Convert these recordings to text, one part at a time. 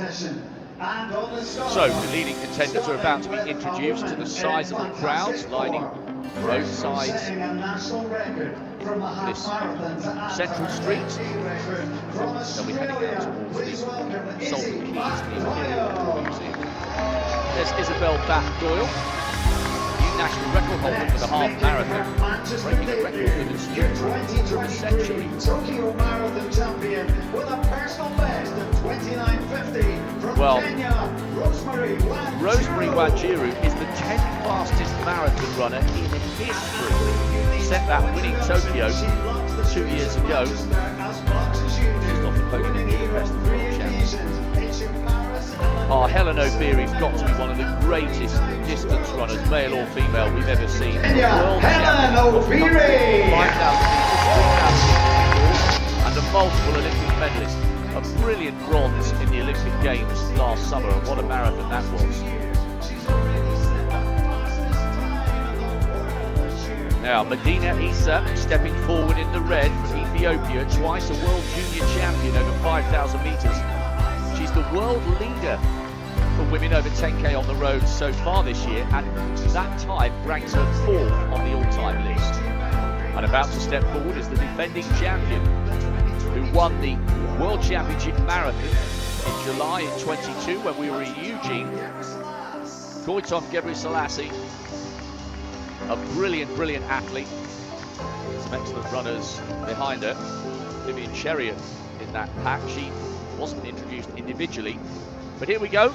So the leading contenders are about to be introduced to the sizable crowds lining both sides this central street. They'll be heading out towards the Salford Quays Imperial Museum. There's Isabel Bath-Doyle, new national record holder for the half marathon, breaking a record that has stood for a century. Tokyo Marathon champion with a personal best of 29:50 from Kenya, Rosemary Wanjiru is the 10th fastest marathon runner in history. Set that winning Tokyo 2 years ago. Just off the podium in Budapest, the world champion. Helen O'Beary's got to be one of the greatest distance runners, male or female, we've ever seen. Helen O'Beary! 5,000 metres, 3,000 and a multiple Olympic medalist. A brilliant bronze in the Olympic Games last summer, and what a marathon that was. Now, Medina Eisa stepping forward in the red from Ethiopia, twice a world junior champion over 5,000 metres. She's the world leader for women over 10k on the road so far this year, and that time ranks her 4th on the all-time list. And about to step forward is the defending champion, who won the World Championship Marathon in July in 22 when we were in Eugene. Koitom Gebrselassie, a brilliant athlete. Some excellent runners behind her. Vivian Cheriot in that pack. She wasn't introduced individually, but here we go.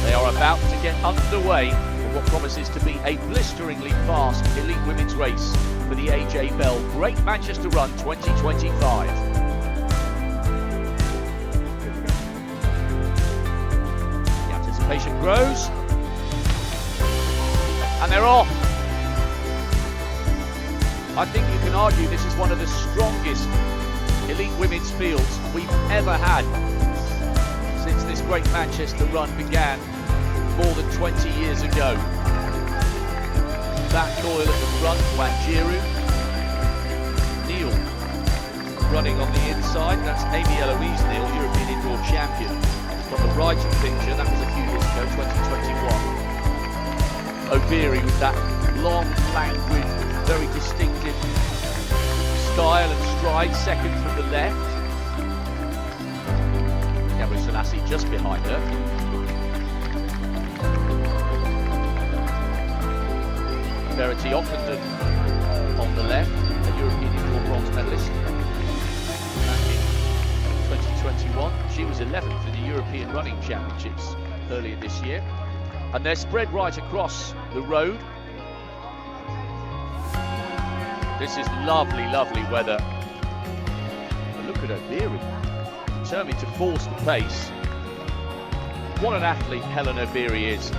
They are about to get underway for what promises to be a blisteringly fast elite women's race for the AJ Bell Great Manchester Run 2025. The anticipation grows, and they're off. I think you can argue this is one of the strongest elite women's fields we've ever had since this Great Manchester Run began more than 20 years ago. That Doyle at the front, Wanjiru. Neal running on the inside, that's Amy Eloise Neal, European indoor champion. From the right of the picture, that was a few years ago, 2021. O'Beary with that long, languid, very distinctive style and stride, second from the left. Gebrselassie just behind her. Verity Ockenden on the left, a European indoor bronze medalist back in 2021. She was 11th in the European Running Championships earlier this year. And they're spread right across the road. This is lovely weather. But look at O'Beary, determined to force the pace. What an athlete Helen O'Beary is.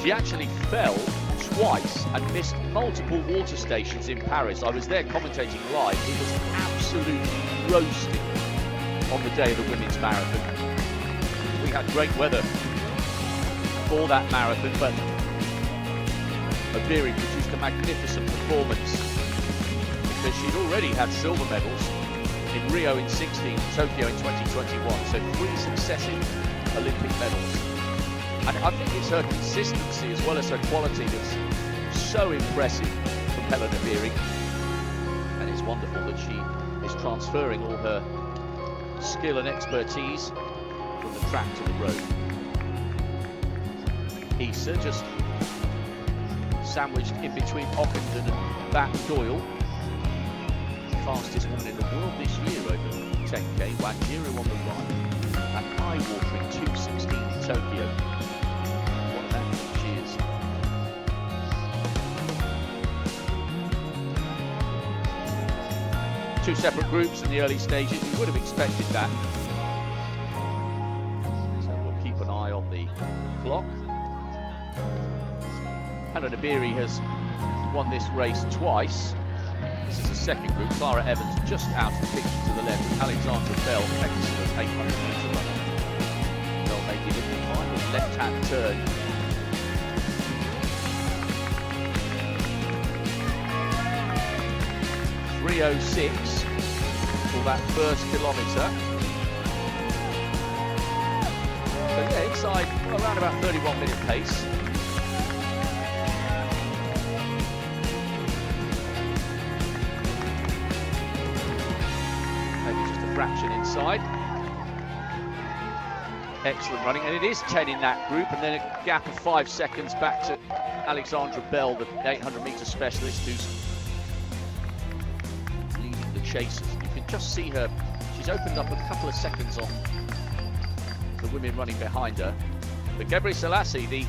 She actually fell twice and missed multiple water stations in Paris. I was there commentating live. It was absolutely roasting on the day of the women's marathon. We had great weather for that marathon, but O'Beary produced a magnificent performance because she'd already had silver medals in Rio in 16, Tokyo in 2021, so 3 successive Olympic medals. And I think it's her consistency as well as her quality that's so impressive from Helen O'Beary. And it's wonderful that she is transferring all her skill and expertise from the track to the road. Eisa just sandwiched in between Ockenden and Bath-Doyle. Fastest woman in the world this year over 10k, Wanjiru on the right. That eye-watering 2:16 in Tokyo. What an athlete she is. Two separate groups in the early stages, you would have expected that. So we'll keep an eye on the clock. Helen O'Beary has won this race twice. This is the second group. Clara Evans just out of the picture to the left. Alexandra Bell, excellent 800-metre runner. Bell making it fine with left-hand turn. .306 for that first kilometre. inside, well, around about 31-minute pace. Maybe just a fraction inside. Excellent running, and it is 10 in that group, and then a gap of 5 seconds back to Alexandra Bell, the 800-metre specialist, who's leading the chasers. You can just see her, she's opened up a couple of seconds on the women running behind her. But Gebre Selassie, the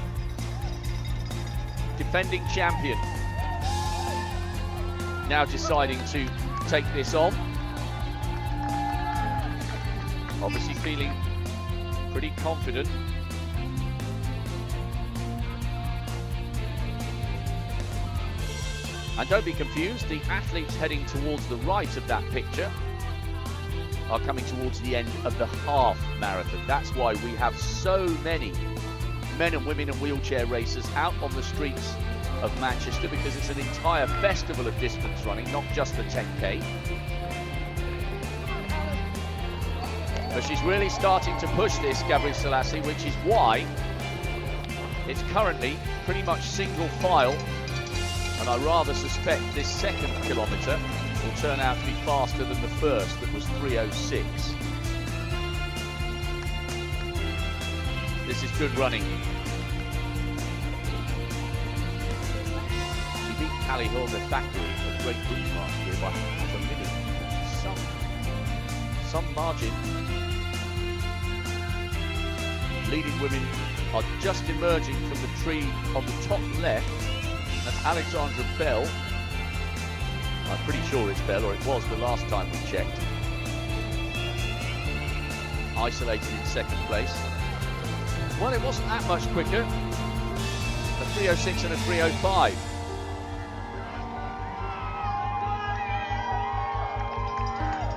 defending champion, now deciding to take this on. Obviously feeling pretty confident. And don't be confused, the athletes heading towards the right of that picture are coming towards the end of the half marathon. That's why we have so many men and women and wheelchair racers out on the streets of Manchester, because it's an entire festival of distance running, not just the 10K. But she's really starting to push this, Gebre Selassie, which is why it's currently pretty much single file, and I rather suspect this second kilometre will turn out to be faster than the first, that was 3:06. This is good running. She beat Callie Hilda Thackeray at Great Britain last year by half a minute, which is some margin. Leading women are just emerging from the tree on the top left. That's Alexandra Bell. I'm pretty sure it's Bell, or it was the last time we checked. Isolated in second place. Well, it wasn't that much quicker. A 3:06 and a 3:05.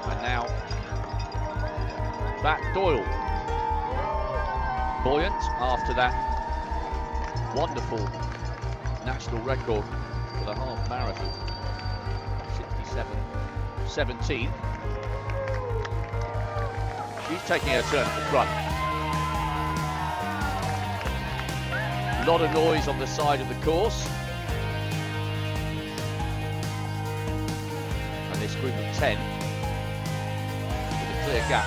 And now, back Doyle. Buoyant after that wonderful national record for the half marathon. 67.17. She's taking her turn at the front. A lot of noise on the side of the course. And this group of 10 with a clear gap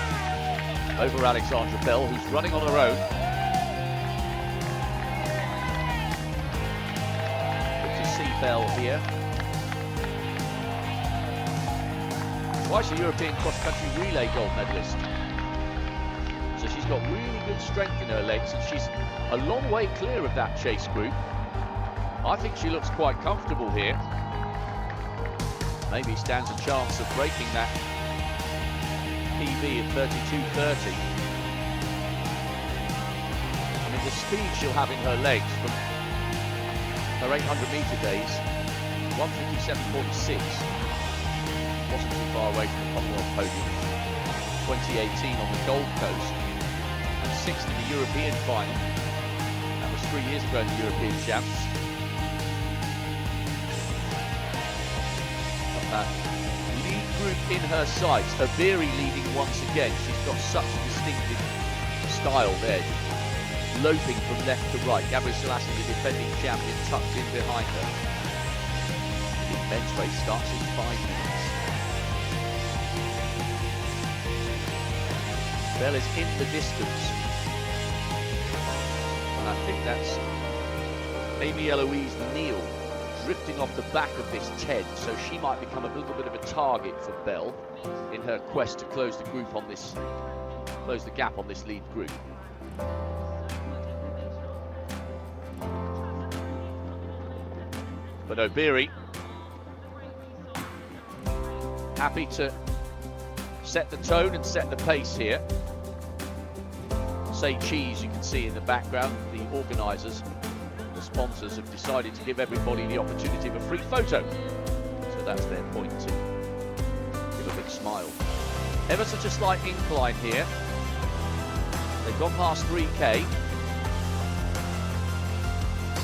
over Alexandra Bell, who's running on her own. Good to see Bell here. Twice a European cross-country relay gold medalist. So she's got really good strength in her legs, and she's a long way clear of that chase group. I think she looks quite comfortable here. Maybe stands a chance of breaking that PB at 32:30. I mean, the speed she'll have in her legs from her 800-metre days, 1:57.46. Wasn't too far away from the Commonwealth podium. 2018 on the Gold Coast, and 6th in the European final. That was 3 years ago in the European Champs. Got that lead group in her sights. Abiri leading once again. She's got such a distinctive style there, loping from left to right. Gebre Selassie, the defending champion, tucked in behind her. The men's race starts in 5 minutes. Bell is in the distance, and I think that's Amy Eloise Neal drifting off the back of this 10, so she might become a little bit of a target for Bell in her quest to close the group on this, close the gap on this lead group. But Obiri happy to set the tone and set the pace here. Say Cheese, you can see in the background, the organisers, the sponsors have decided to give everybody the opportunity of a free photo. So that's their point, to give a big smile. Ever such a slight incline here. They've gone past 3K.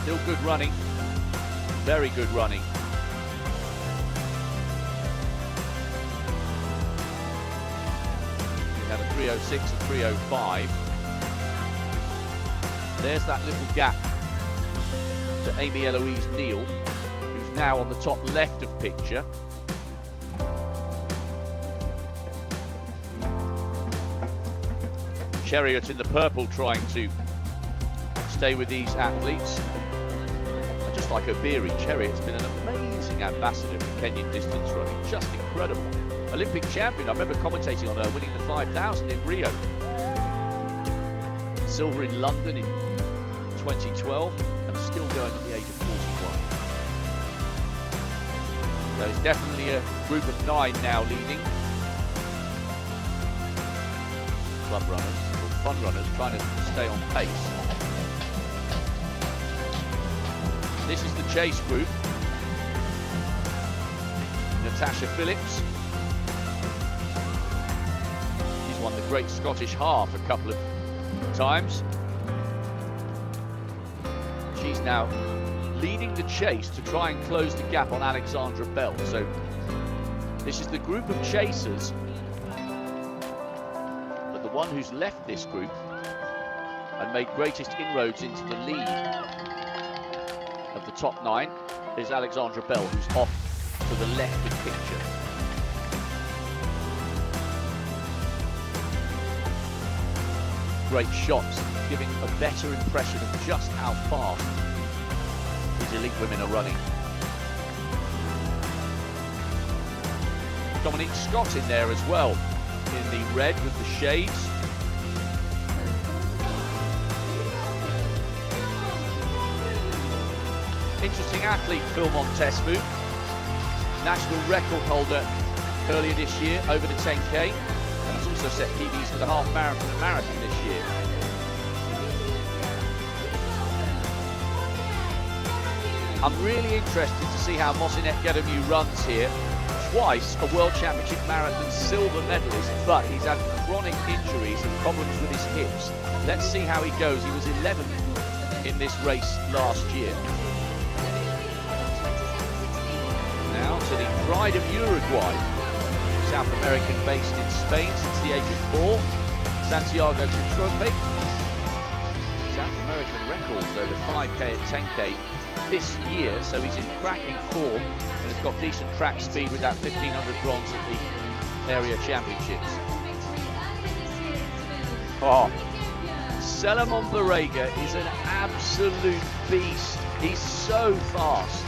Still good running. Very good running. We have a 3:06 and 3:05. There's that little gap to Amy Eloise Neal, who's now on the top left of picture. Chariot in the purple trying to stay with these athletes. And just like Obiri, Chariot's been an amazing ambassador for Kenyan distance running, just incredible. Olympic champion, I remember commentating on her winning the 5,000 in Rio. Silver in London in 2012, and still going at the age of 41. So it's definitely a group of 9 now leading. Club runners, or fun runners, trying to stay on pace. This is the chase group. Natasha Phillips. She's won the Great Scottish Half a couple of times. She's now leading the chase to try and close the gap on Alexandra Bell. So this is the group of chasers, but the one who's left this group and made greatest inroads into the lead of the top 9 is Alexandra Bell, who's off to the left of picture. Great shots, giving a better impression of just how fast these elite women are running. Dominique Scott in there as well, in the red with the shades. Interesting athlete, Philmont Tesfu, national record holder earlier this year over the 10k, and he's also set PBs for the half marathon and marathon this year. I'm really interested to see how Mosinet Gedamu runs here. Twice a World Championship Marathon silver medalist, but he's had chronic injuries and problems with his hips. Let's see how he goes. He was 11th in this race last year. Now to the pride of Uruguay, South American based in Spain since the age of 4, Santiago Chitrope. South American records over 5k and 10k this year, so he's in cracking form and has got decent track speed with that 1500 bronze at the area championships. Oh, Selemon Barrega is an absolute beast. He's so fast.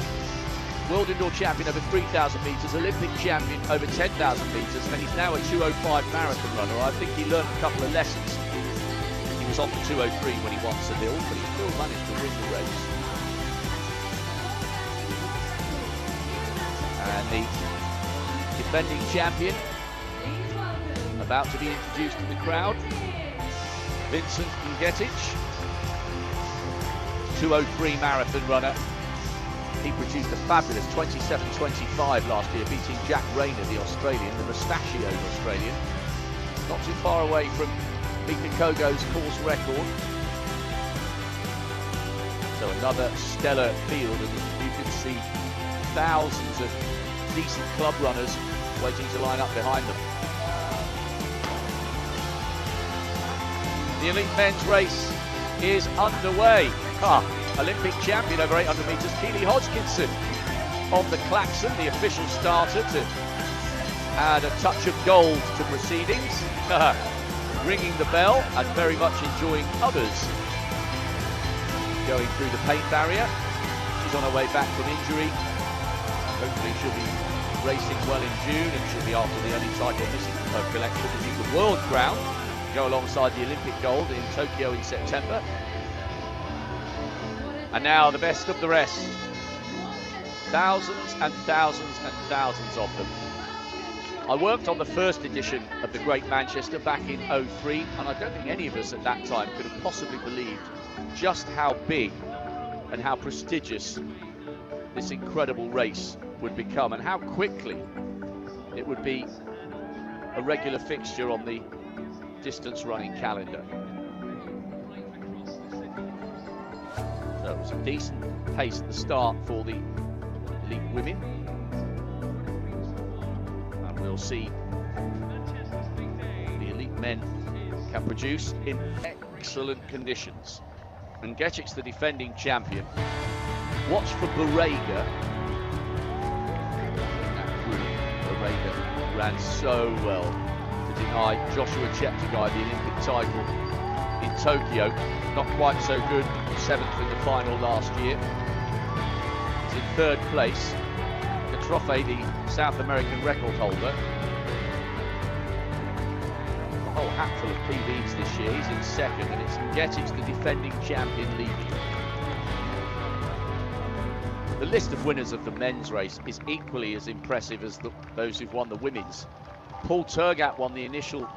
World indoor champion over 3,000 metres, Olympic champion over 10,000 metres, and he's now a 2:05 marathon runner. I think he learned a couple of lessons. He was on the 2:03 when he won Seville, but he still managed to win the race. And the defending champion about to be introduced to the crowd, Vincent Ngetic, 2:03 marathon runner. He produced a fabulous 27:25 last year, beating Jack Rayner, the Australian, the mustachioed Australian. Not too far away from Mika Kogo's course record. So another stellar field, and you can see thousands of decent club runners waiting to line up behind them. The elite men's race is underway. Olympic champion over 800 metres, Keely Hodgkinson on the klaxon, the official starter, to add a touch of gold to proceedings, ringing the bell and very much enjoying others going through the paint barrier. She's on her way back from injury. Hopefully she'll be racing well in June, and she'll be after the only title missing from her collection, which is the world crown, go alongside the Olympic gold in Tokyo in September. And now the best of the rest. Thousands and thousands and thousands of them. I worked on the first edition of the Great Manchester back in 03, and I don't think any of us at that time could have possibly believed just how big and how prestigious this incredible race would become, and how quickly it would be a regular fixture on the distance running calendar. So it was a decent pace at the start for the elite women, and we'll see the elite men can produce in excellent conditions. And Getchik's the defending champion. Watch for Borrega. Borrega ran so well to deny Joshua Cheptegei the Olympic title in Tokyo. Not quite so good, 7th in the final last year. He's in 3rd place. Trophy, the South American record holder. A whole hatful of PBs this year. He's in 2nd, and it's Getchik's the defending champion leading. The list of winners of the men's race is equally as impressive as those who've won the women's. Paul Turgat won the initial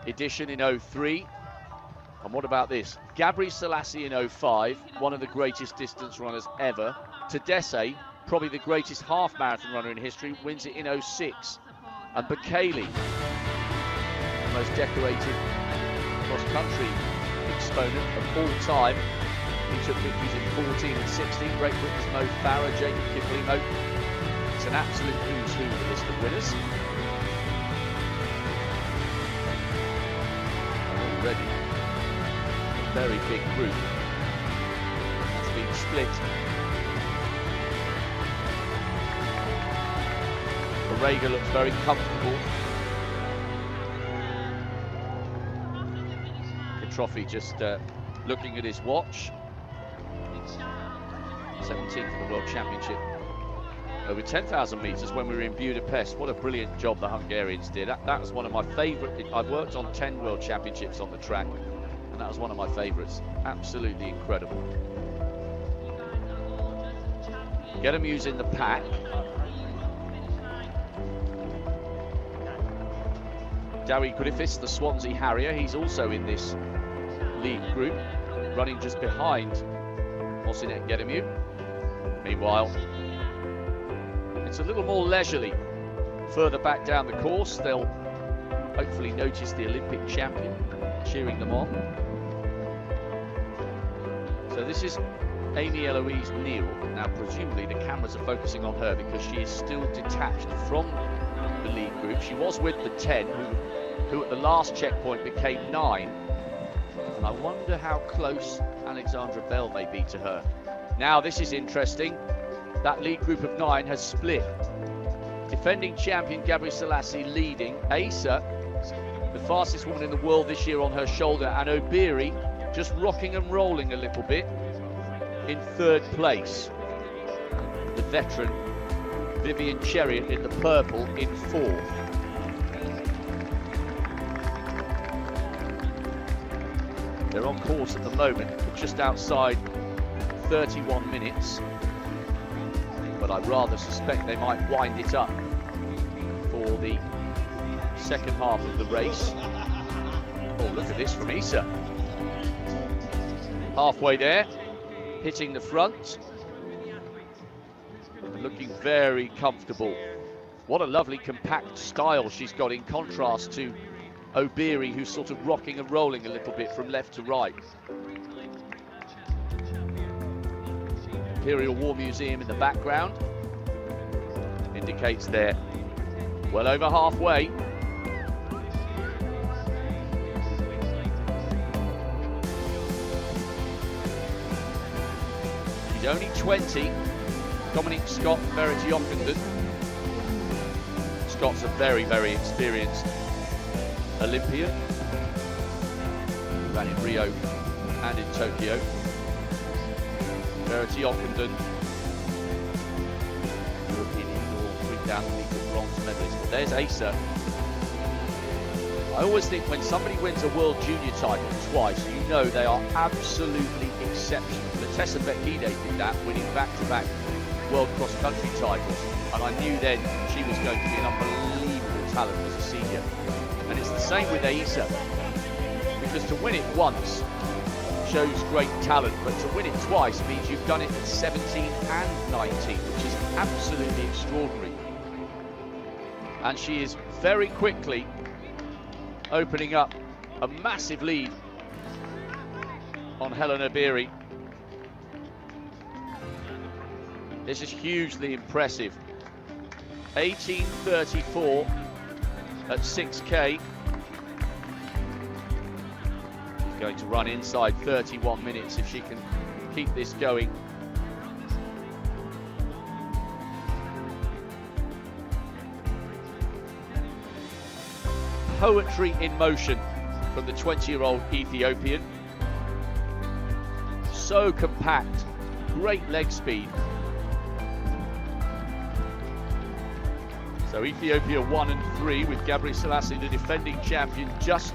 edition in 03. And what about this? Gabri Selassie in 05, one of the greatest distance runners ever. Tadesse, probably the greatest half marathon runner in history, wins it in 06. And Bekele, the most decorated cross-country exponent of all time, he took victories in 14 and 16. Great Britain's Mo Farah, Jacob Kiplimo. It's an absolute who's who, the list of winners. And already a very big group has been split. Borrega looks very comfortable. Trophy just looking at his watch. 17th in the World Championship over 10,000 metres when we were in Budapest. What a brilliant job the Hungarians did. That was one of my favourite. I've worked on 10 World Championships on the track, and that was one of my favourites. Absolutely incredible. Gedemu's in the pack. Darry Griffiths, the Swansea Harrier, he's also in this lead group, running just behind Mosinet Gedemu. Meanwhile, it's a little more leisurely further back down the course. They'll hopefully notice the Olympic champion cheering them on. So this is Amy Eloise Neal. Now presumably the cameras are focusing on her because she is still detached from the lead group. She was with the 10 who at the last checkpoint became 9. And I wonder how close Alexandra Bell may be to her. Now this is interesting. That lead group of 9 has split. Defending champion Gabri Selassie leading. Eisa, the fastest woman in the world this year, on her shoulder, and Obiri just rocking and rolling a little bit in 3rd place. The veteran Vivian Cheriot in the purple in 4th. They're on course at the moment, just outside 31 minutes. But I rather suspect they might wind it up for the second half of the race. Oh, look at this from Eisa. Halfway there, hitting the front. Looking very comfortable. What a lovely compact style she's got, in contrast to Obiri, who's sort of rocking and rolling a little bit from left to right. Imperial War Museum in the background indicates they're well over halfway. She's only 20. Dominic Scott, Verity Ockenden. Scott's a very, very experienced Olympian. Ran in Rio and in Tokyo. Verity Ockenden, European indoor 3,000 metre bronze medalist. But there's Eisa. I always think when somebody wins a World Junior title twice, you know they are absolutely exceptional. Tessa Bekele did that, winning back-to-back World Cross Country titles, and I knew then she was going to be an unbelievable talent as a senior. And it's the same with Eisa, because to win it once shows great talent, but to win it twice means you've done it at 17 and 19, which is absolutely extraordinary. And she is very quickly opening up a massive lead on Helen Obiri. This is hugely impressive. 18:34 at 6K. She's going to run inside 31 minutes if she can keep this going. Poetry in motion from the 20-year-old Ethiopian. So compact, great leg speed. So Ethiopia 1 and 3 with Gabri Selassie, the defending champion, just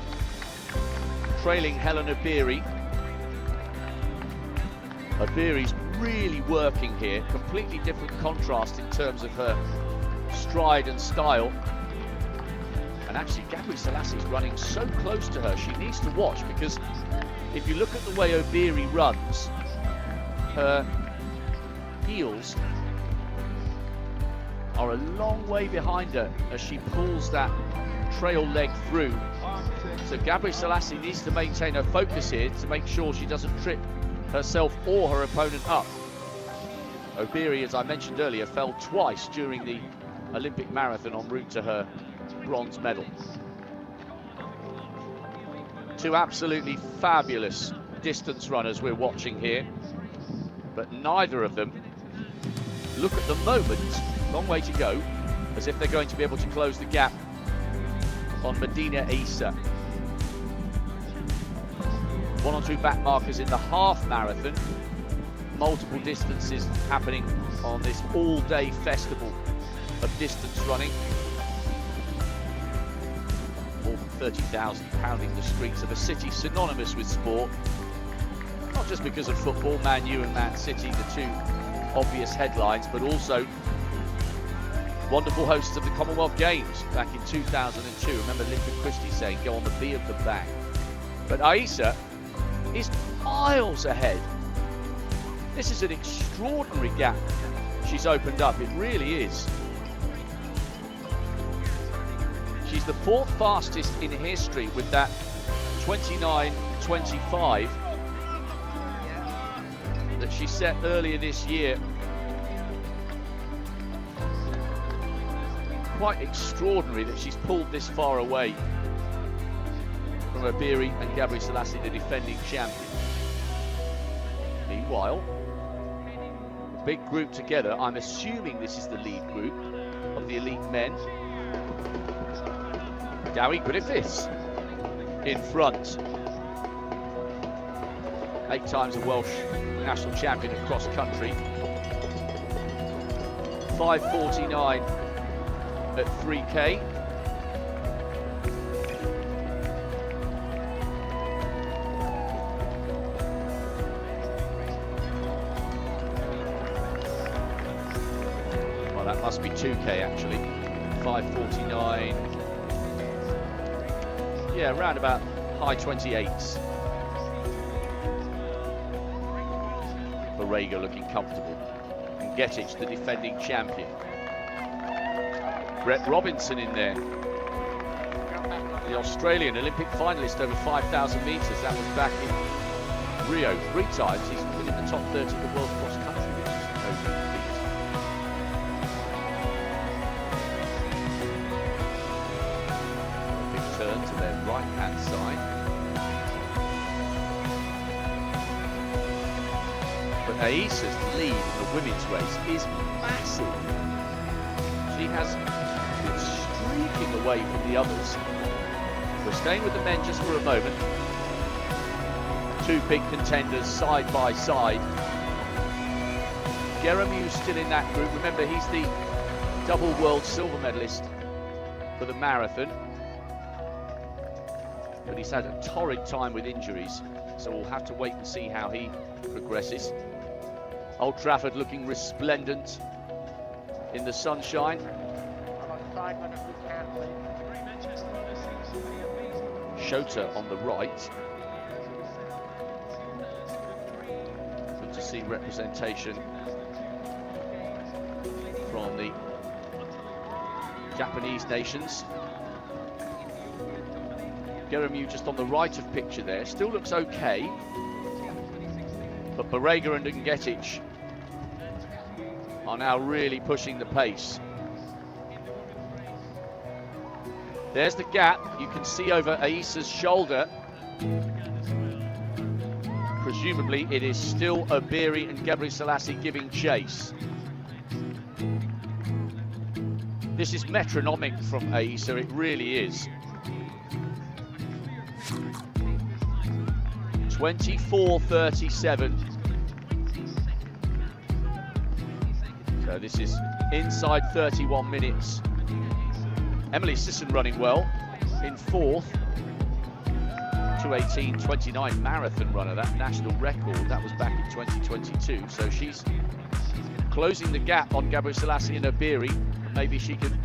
trailing Helen Obiri. Obiri's really working here, completely different contrast in terms of her stride and style. And actually Gabri Selassie's running so close to her, she needs to watch, because if you look at the way Obiri runs, her heels are a long way behind her as she pulls that trail leg through. So Gabri Selassie needs to maintain her focus here to make sure she doesn't trip herself or her opponent up. Obiri, as I mentioned earlier, fell twice during the Olympic marathon en route to her bronze medal. Two absolutely fabulous distance runners we're watching here, but neither of them look at the moment, long way to go, as if they're going to be able to close the gap on Medina Eisa. 1 or 2 back markers in the half marathon. Multiple distances happening on this all-day festival of distance running. More than 30,000 pounding the streets of a city synonymous with sport. Not just because of football, Man U and Man City, the two obvious headlines, but also wonderful hosts of the Commonwealth Games back in 2002. Remember Linda Christie saying, go on the B of the back. But Eisa is miles ahead. This is an extraordinary gap she's opened up, it really is. She's the 4th fastest in history with that 29.25 that she set earlier this year. Quite extraordinary that she's pulled this far away from Obiri and Gabri Selassie, the defending champion. Meanwhile, the big group together, I'm assuming this is the lead group of the elite men. Dowie Griffiths in front. 8 times a Welsh national champion of cross country. 5:49 at 3K. Well, that must be 2K actually. 5:49. Yeah, around about high 28s. Borrego looking comfortable. And Getich, the defending champion. Brett Robinson in there. The Australian Olympic finalist over 5,000 metres. That was back in Rio 3 times. He's been in the top 30 of the world cross country, which is no mean feat. Big turn to their right-hand side. But Eisa's lead in the women's race is massive. She has been streaking away from the others. We're staying with the men just for a moment. 2 big contenders side by side. Geremyu's still in that group. Remember, he's the double world silver medalist for the marathon. But he's had a torrid time with injuries, so we'll have to wait and see how he progresses. Old Trafford looking resplendent in the sunshine. Shota on the right. Good to see representation from the Japanese nations. Geremyu just on the right of picture there, still looks okay. But Borrego and Getich are now really pushing the pace. There's the gap you can see over Eisa's shoulder. presumably it is still Obiri and Gebrselassie giving chase. This is metronomic from Eisa, it really is. 24:37. So this is inside 31 minutes. Emily Sisson running well in fourth. 2:18:29 marathon runner, that national record, that was back in 2022. So she's closing the gap on Gebrselassie and Obiri. Maybe she could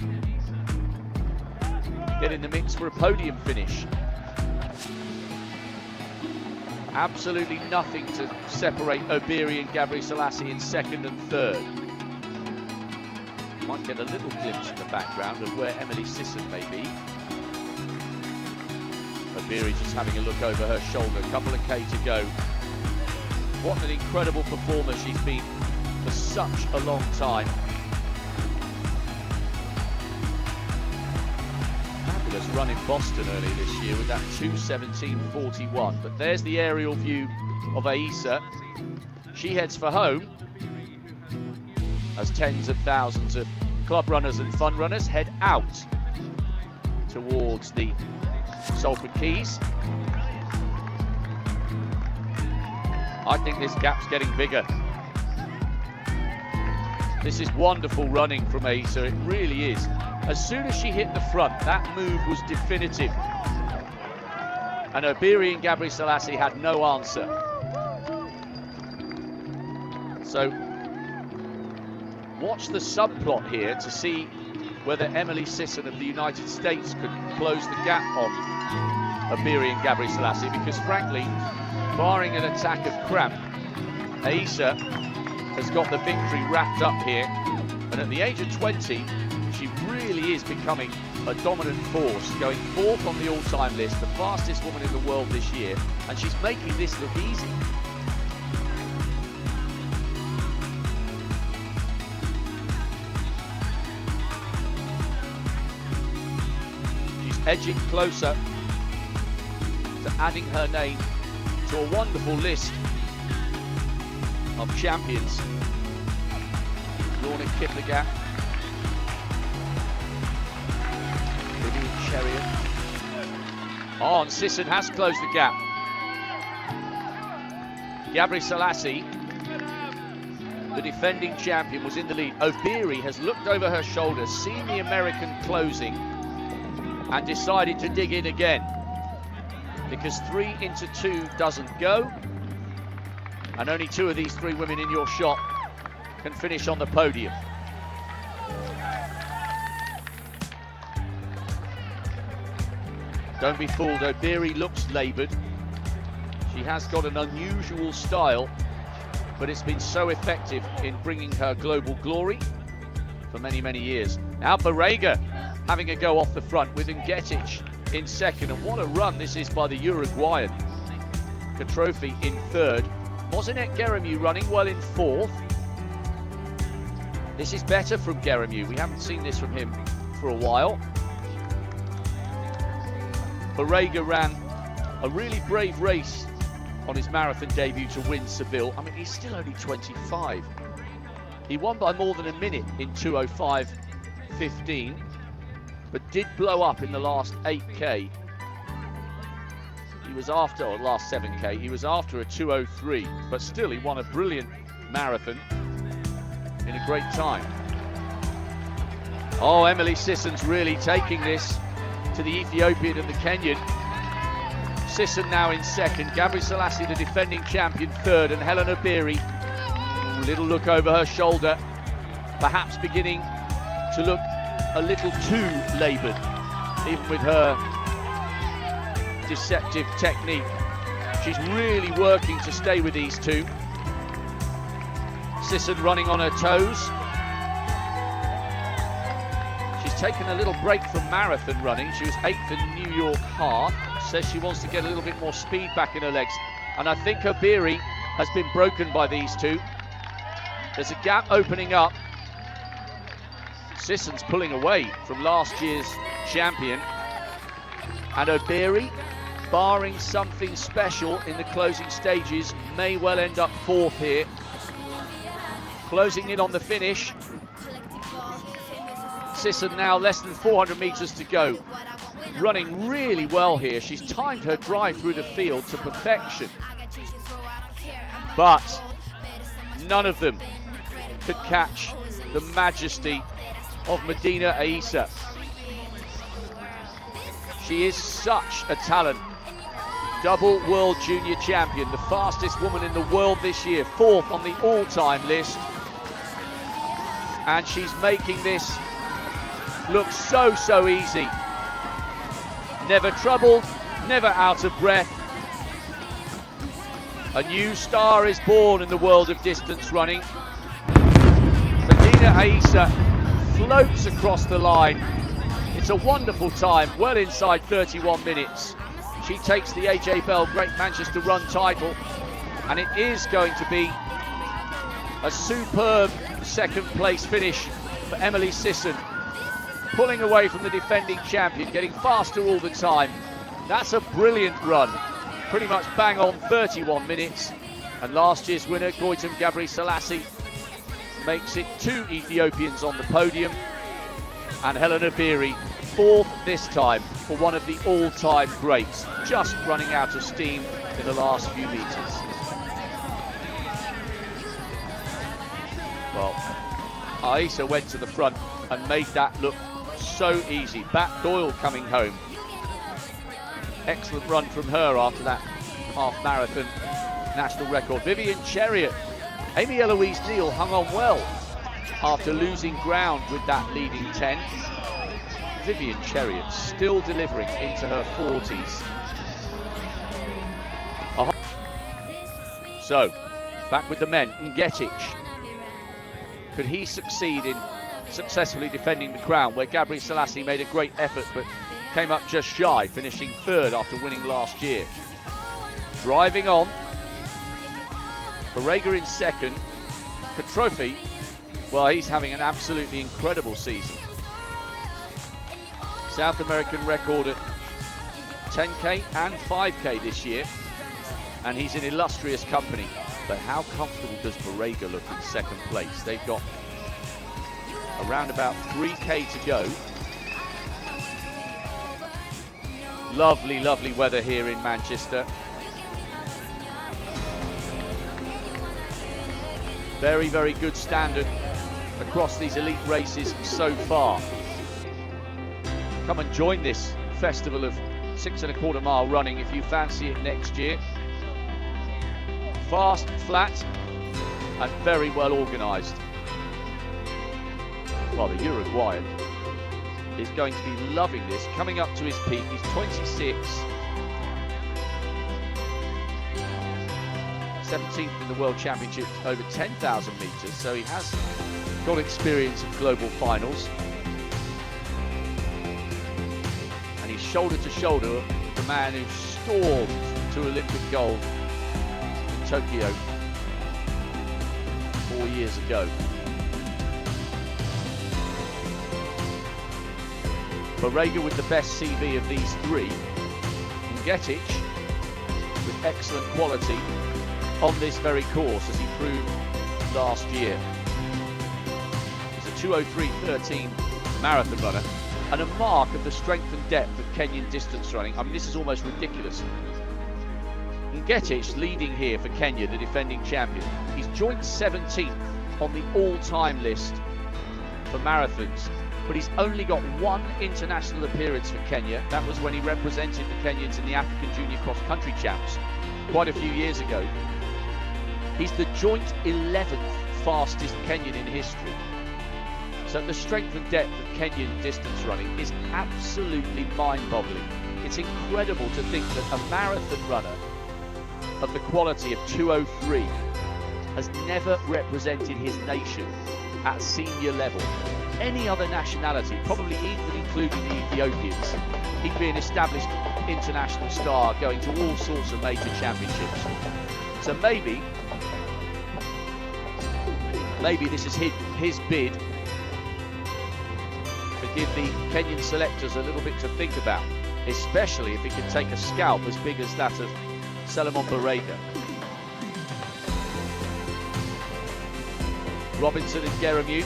get in the mix for a podium finish. Absolutely nothing to separate Obiri and Gebrselassie in second and third. Might get a little glimpse in the background of where Emily Sisson may be. Obiri just having a look over her shoulder, a couple of K to go. What an incredible performer she's been for such a long time. Fabulous run in Boston earlier this year with that 2:17:41. But there's the aerial view of Eisa. She heads for home as tens of thousands of club runners and fun runners head out towards the Salford Quays. I think this gap's getting bigger. This is wonderful running from Eisa, it really is. As soon as she hit the front, that move was definitive. And Obiri and Gebrselassie had no answer. So, watch the subplot here to see whether Emily Sisson of the United States could close the gap on Obiri and Gebrselassie, because frankly, barring an attack of cramp, Eisa has got the victory wrapped up here. And at the age of 20, she really is becoming a dominant force, going fourth on the all-time list, the fastest woman in the world this year, and she's making this look easy. Edging closer to adding her name to a wonderful list of champions. Lorna Kiplagat, Vivian Cheriot. Oh, and Sisson has closed the gap. Gebrselassie, the defending champion, was in the lead. Obiri has looked over her shoulder, seen the American closing, and decided to dig in again, because 3 into 2 doesn't go, and only 2 of these 3 women in your shot can finish on the podium. Don't be fooled, Obiri looks laboured. She has got an unusual style, but it's been so effective in bringing her global glory for many, many years. Now Barrega having a go off the front with Ngetic in second, and what a run this is by the Uruguayan. Katrofi in third. Mozinet Geremiu running well in fourth. This is better from Geremiu. We haven't seen this from him for a while. Barrega ran a really brave race on his marathon debut to win Seville. I mean, he's still only 25. He won by more than a minute in 2:05:15. but did blow up in the last 8k. He was after, or last 7k, he was after a 2:03, but still he won a brilliant marathon in a great time. Oh, Emily Sisson's really taking this to the Ethiopian and the Kenyan. Sisson now in second, Gebrselassie the defending champion third, and Helen Obiri, little look over her shoulder, perhaps beginning to look a little too laboured, even with her deceptive technique. She's really working to stay with these two. Sisson running on her toes. She's taken a little break from marathon running. She was 8th in New York half. Says she wants to get a little bit more speed back in her legs. And I think Obiri has been broken by these two. There's a gap opening up. Sisson's pulling away from last year's champion. And Obiri barring something special in the closing stages, may well end up fourth here. Closing in on the finish. Sisson now less than 400 metres to go. Running really well here. She's timed her drive through the field to perfection. But none of them could catch the majesty of Medina Eisa. She is such a talent. Double world junior champion, the fastest woman in the world this year, fourth on the all-time list. And she's making this look so easy. Never troubled, never out of breath. A new star is born in the world of distance running. Medina Eisa floats across the line. It's a wonderful time, well inside 31 minutes. She takes the AJ Bell Great Manchester Run title, and it is going to be a superb second place finish for Emily Sisson, pulling away from the defending champion, getting faster all the time. That's a brilliant run, pretty much bang on 31 minutes. And last year's winner, Goitem Gabri Selassie, makes it 2 Ethiopians on the podium, and Helena Beery fourth this time for one of the all-time greats, just running out of steam in the last few metres. Well, Eisa went to the front and made that look so easy. Bat Doyle coming home. Excellent run from her after that half marathon national record. Vivian Chariot, Amy Eloise Neal hung on well after losing ground with that leading 10. Vivian Chariot still delivering into her 40s. So, back with the men. Ngetic. Could he succeed in successfully defending the crown, where Gabri Selassie made a great effort but came up just shy, finishing third after winning last year. Driving on. Barega in second. Katrophi, well, he's having an absolutely incredible season. South American record at 10k and 5k this year, and he's in illustrious company. But how comfortable does Barega look in second place? They've got around about 3k to go. Lovely weather here in Manchester. Very good standard across these elite races so far. Come and join this festival of 6¼ mile running if you fancy it next year. Fast, flat, and very well organised. Well, the Uruguayan is going to be loving this, coming up to his peak. He's 26, 17th in the World Championships over 10,000 metres, so he has got experience of global finals. And he's shoulder to shoulder with the man who stormed to Olympic gold in Tokyo 4 years ago. Barega with the best CV of these three. Ngetic with excellent quality on this very course, as he proved last year. He's a 2:03.13 marathon runner, and a mark of the strength and depth of Kenyan distance running. I mean, this is almost ridiculous. Ngetic leading here for Kenya, the defending champion. He's joint 17th on the all-time list for marathons, but he's only got one international appearance for Kenya. That was when he represented the Kenyans in the African Junior Cross Country Champs quite a few years ago. He's the joint 11th fastest Kenyan in history. So the strength and depth of Kenyan distance running is absolutely mind-boggling. It's incredible to think that a marathon runner of the quality of 2:03 has never represented his nation at senior level. Any other nationality, probably even including the Ethiopians, he'd be an established international star going to all sorts of major championships. So maybe this is his bid to give the Kenyan selectors a little bit to think about. especially if he can take a scalp as big as that of Salomon Barega. Robinson and Geremu.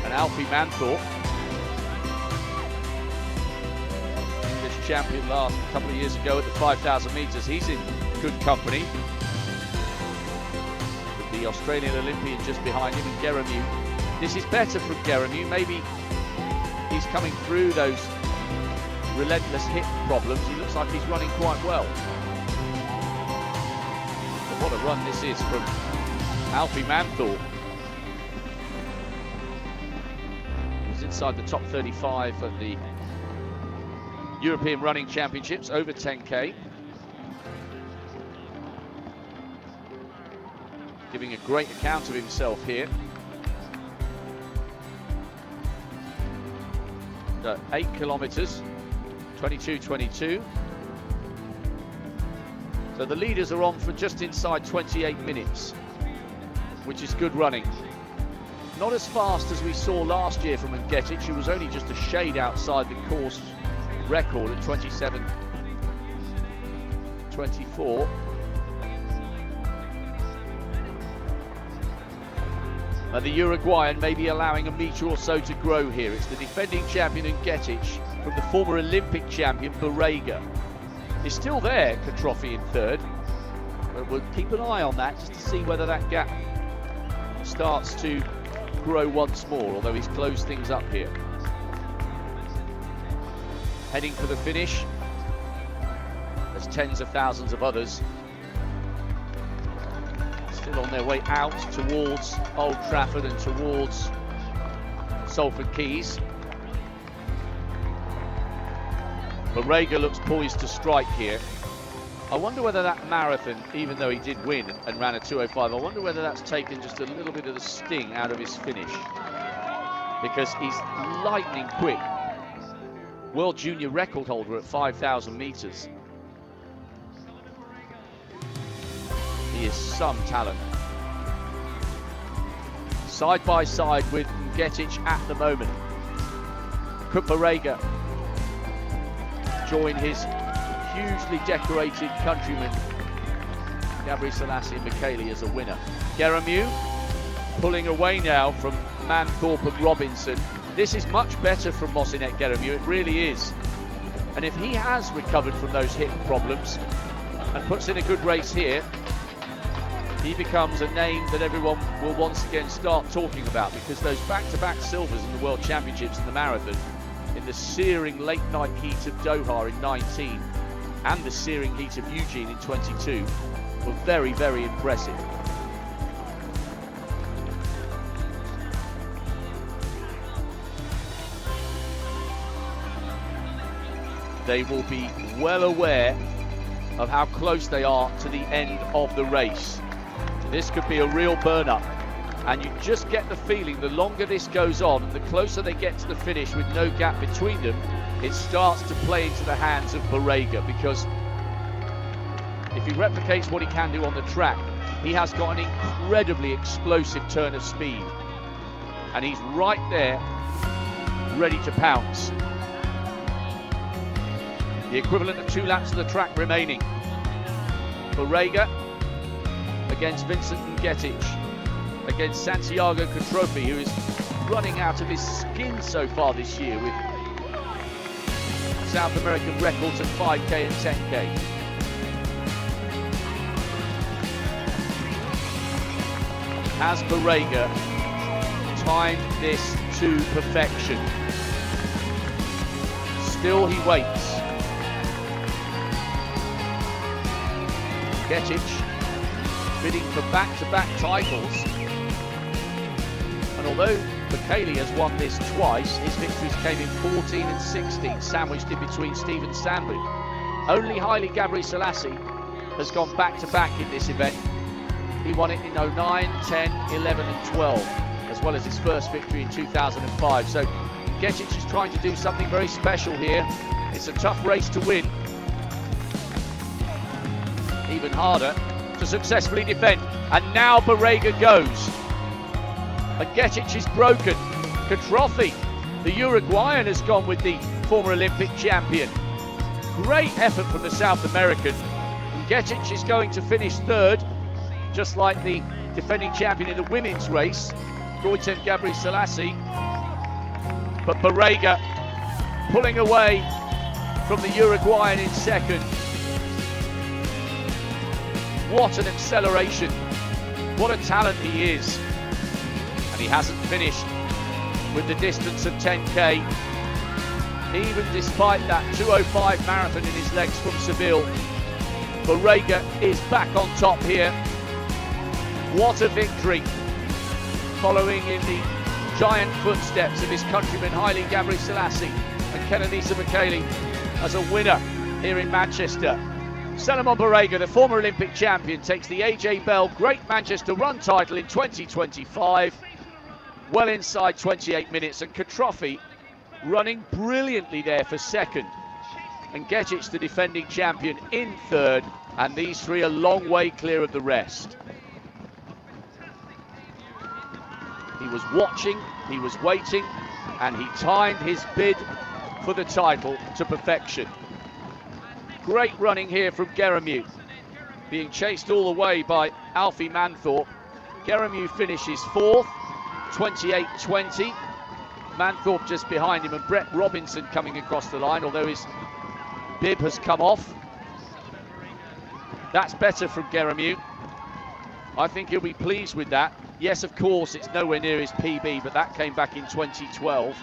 And Alfie Manthorpe, English champion last couple of years ago at the 5,000 metres. He's in good company with the Australian Olympian just behind him, and Geremu. This is better from Geremu. Maybe he's coming through those relentless hip problems. He looks like he's running quite well. But what a run this is from Alfie Manthorpe. He's inside the top 35 at the European Running Championships, over 10k. Giving a great account of himself here. 8 kilometres, 22:22. So the leaders are on for just inside 28 minutes, which is good running. Not as fast as we saw last year from Ngetic, who was only just a shade outside the course record at 27:24. The Uruguayan may be allowing a metre or so to grow here. It's the defending champion Ngetic from the former Olympic champion Barega. He's still there, Katrofi in third, but we'll keep an eye on that just to see whether that gap starts to grow once more, although he's closed things up here. Heading for the finish, there's tens of thousands of others still on their way out towards Old Trafford and towards Salford Quays. Barega looks poised to strike here. I wonder whether that marathon, even though he did win and ran a 2:05, I wonder whether that's taken just a little bit of the sting out of his finish, because he's lightning quick. World junior record holder at 5,000 metres. He is some talent. Side by side with Ngetic at the moment. Could Barega join his hugely decorated countryman Gabriel Selassie and Michele as a winner? Geremu pulling away now from Manthorpe and Robinson. This is much better from Mosinet Geremu, it really is. And if he has recovered from those hip problems and puts in a good race here, he becomes a name that everyone will once again start talking about, because those back-to-back silvers in the World Championships in the marathon, in the searing late night heat of Doha in 19 and the searing heat of Eugene in 22, were very, very impressive. They will be well aware of how close they are to the end of the race. This could be a real burn-up, and you just get the feeling the longer this goes on and the closer they get to the finish with no gap between them, it starts to play into the hands of Barega, because if he replicates what he can do on the track, he has got an incredibly explosive turn of speed, and he's right there ready to pounce. The equivalent of 2 laps of the track remaining. Barega against Vincent Ngetic, against Santiago Katrofi, who is running out of his skin so far this year with South American records at 5k and 10k. Has Barega timed this to perfection? Still he waits. Ngetic bidding for back-to-back titles, and although Michele has won this twice, his victories came in 14 and 16, sandwiched in between Stephen Sandberg. Only Haile Gabriel Selassie has gone back-to-back in this event. He won it in 09, 10, 11 and 12, as well as his first victory in 2005. So Ngetic is trying to do something very special here. It's a tough race to win. Even harder to successfully defend. And now Barega goes. Ngetic is broken. Katrofi The Uruguayan has gone with the former Olympic champion. Great effort from the South American. Getich is going to finish third, just like the defending champion in the women's race, Goiten Gabriel Selassie. But Barrega pulling away from the Uruguayan in second. What an acceleration. What a talent he is. And he hasn't finished with the distance of 10k. Even despite that 2:05 marathon in his legs from Seville, Barrega is back on top here. What a victory, following in the giant footsteps of his countryman Haile Gabriel Selassie and Kenenisa Bekele as a winner here in Manchester. Salomon Barrega, the former Olympic champion, takes the AJ Bell Great Manchester Run title in 2025, well inside 28 minutes, and Kotrofi running brilliantly there for second, and Getich, the defending champion, in third, and these three a long way clear of the rest. He was watching, he was waiting, and he timed his bid for the title to perfection. Great running here from Geremu, being chased all the way by Alfie Manthorpe. Geremu finishes fourth, 28.20. Manthorpe just behind him, and Brett Robinson coming across the line, although his bib has come off. That's better from Geremu. I think he'll be pleased with that. Yes, of course, it's nowhere near his PB, but that came back in 2012.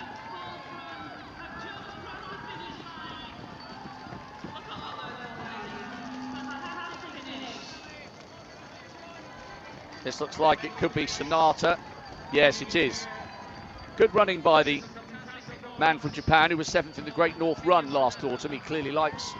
This looks like it could be Sonata. Yes, it is. Good running by the man from Japan who was seventh in the Great North Run last autumn. He clearly likes